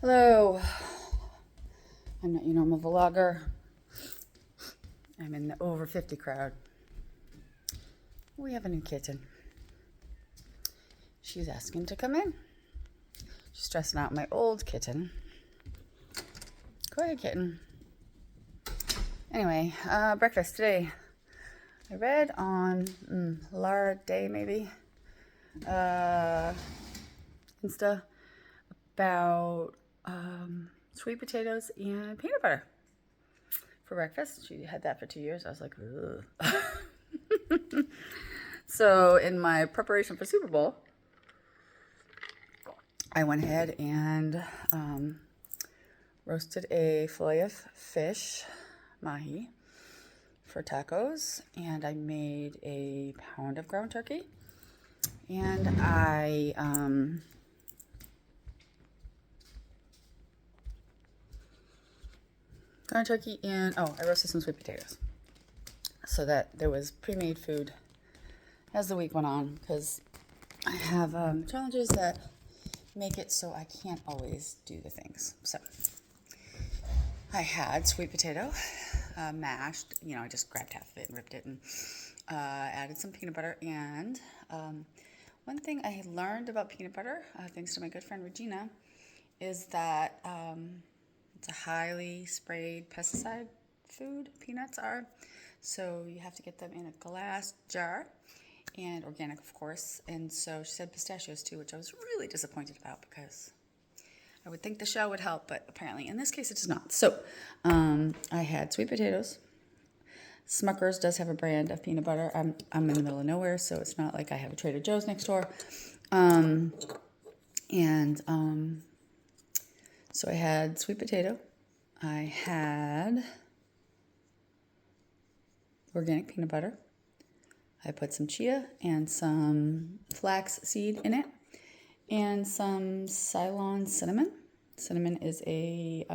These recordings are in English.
Hello, I'm not your normal vlogger. I'm in the over 50 crowd. We have a new kitten. She's asking to come in. She's stressing out my old kitten. Go ahead, kitten. Anyway, breakfast today. I read on Lara Day, maybe, Insta, about sweet potatoes and peanut butter for breakfast. She had that for 2 years. I was like, ugh. So in my preparation for Super Bowl, I went ahead and roasted a fillet of fish, mahi, for tacos, and I made a pound of ground turkey, and I ground turkey and I roasted some sweet potatoes, so that there was pre-made food as the week went on, because I have challenges that make it so I can't always do the things. So I had sweet potato mashed. I just grabbed half of it and ripped it, and added some peanut butter. And one thing I learned about peanut butter, thanks to my good friend Regina, is that it's a highly sprayed pesticide food. Peanuts are. So you have to get them in a glass jar, and organic, of course. And so she said pistachios too, which I was really disappointed about, because I would think the shell would help, but apparently in this case it does not. So I had sweet potatoes. Smucker's does have a brand of peanut butter. I'm in the middle of nowhere, so it's not like I have a Trader Joe's next door. So I had sweet potato. I had organic peanut butter. I put some chia and some flax seed in it, and some Ceylon cinnamon. Cinnamon is a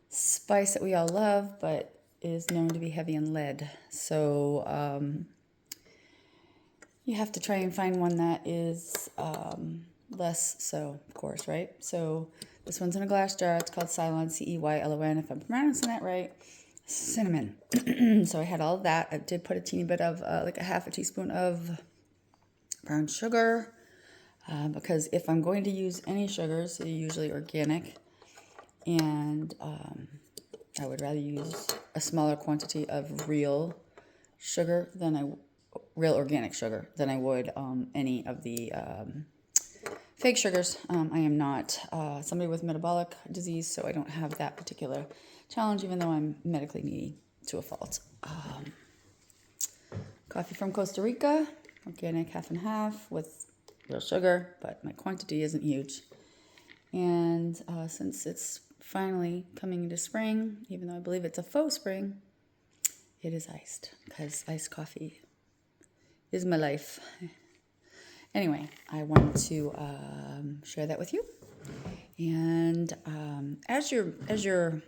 spice that we all love, but is known to be heavy in lead. So you have to try and find one that is less so, of course, right? So this one's in a glass jar. It's called Ceylon, Ceylon, if I'm pronouncing that right. Cinnamon. So I had all of that. I did put a teeny bit of, like a half a teaspoon of brown sugar, because if I'm going to use any sugars, they're usually organic, and I would rather use a smaller quantity of real sugar real organic sugar than I would any of the fake sugars. I am not somebody with metabolic disease, so I don't have that particular challenge, even though I'm medically needy to a fault. Coffee from Costa Rica, organic, half and half with real sugar, but my quantity isn't huge. And since it's finally coming into spring, even though I believe it's a faux spring, it is iced, because iced coffee is my life. Anyway, I wanted to share that with you. And as you're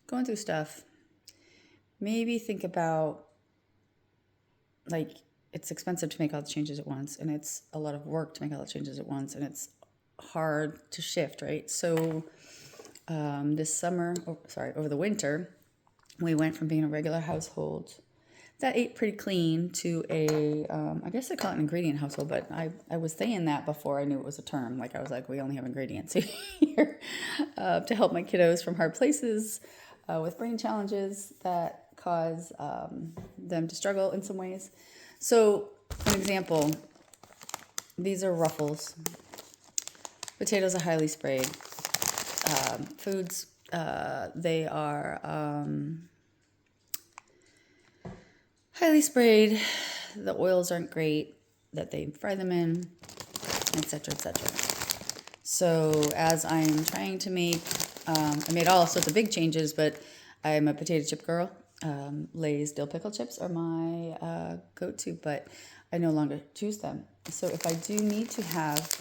going through stuff, maybe think about, like, it's expensive to make all the changes at once, and it's a lot of work to make all the changes at once, and it's hard to shift, right? So over the winter, we went from being a regular household that ate pretty clean to I guess they call it an ingredient household, but I was saying that before I knew it was a term. Like, I was like, we only have ingredients here to help my kiddos from hard places with brain challenges that cause them to struggle in some ways. So, for an example, these are Ruffles. Potatoes are highly sprayed. Foods, they are highly sprayed. The oils aren't great that they fry them in, etc., etc. So as I'm trying to make, I made all sorts of big changes, but I'm a potato chip girl. Lay's dill pickle chips are my go-to, but I no longer choose them. So if I do need to have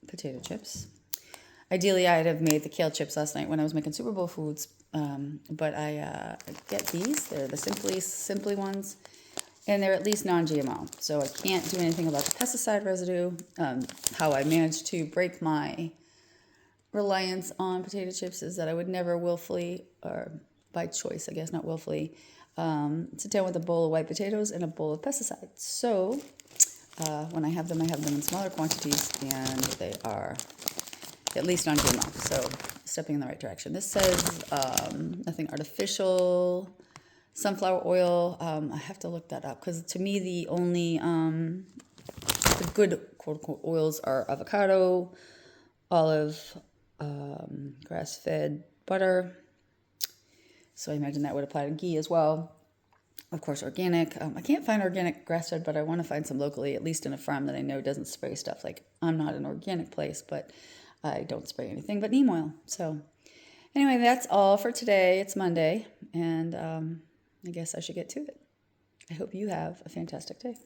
potato chips, ideally I'd have made the kale chips last night when I was making Super Bowl foods, but I get these. They're the Simply ones. and they're at least non-GMO. So I can't do anything about the pesticide residue. How I managed to break my reliance on potato chips is that I would never willfully, or by choice, I guess, not willfully, sit down with a bowl of white potatoes and a bowl of pesticides. So when I have them in smaller quantities, and they are at least non-GMO. So stepping in the right direction. This says nothing artificial, sunflower oil. I have to look that up because to me the only the good quote unquote oils are avocado, olive, grass-fed butter. So I imagine that would apply to ghee as well. Of course, organic. I can't find organic grass-fed butter. I want to find some locally, at least in a farm that I know doesn't spray stuff. Like, I'm not an organic place, but I don't spray anything but neem oil. So anyway, that's all for today. It's Monday, and I guess I should get to it. I hope you have a fantastic day.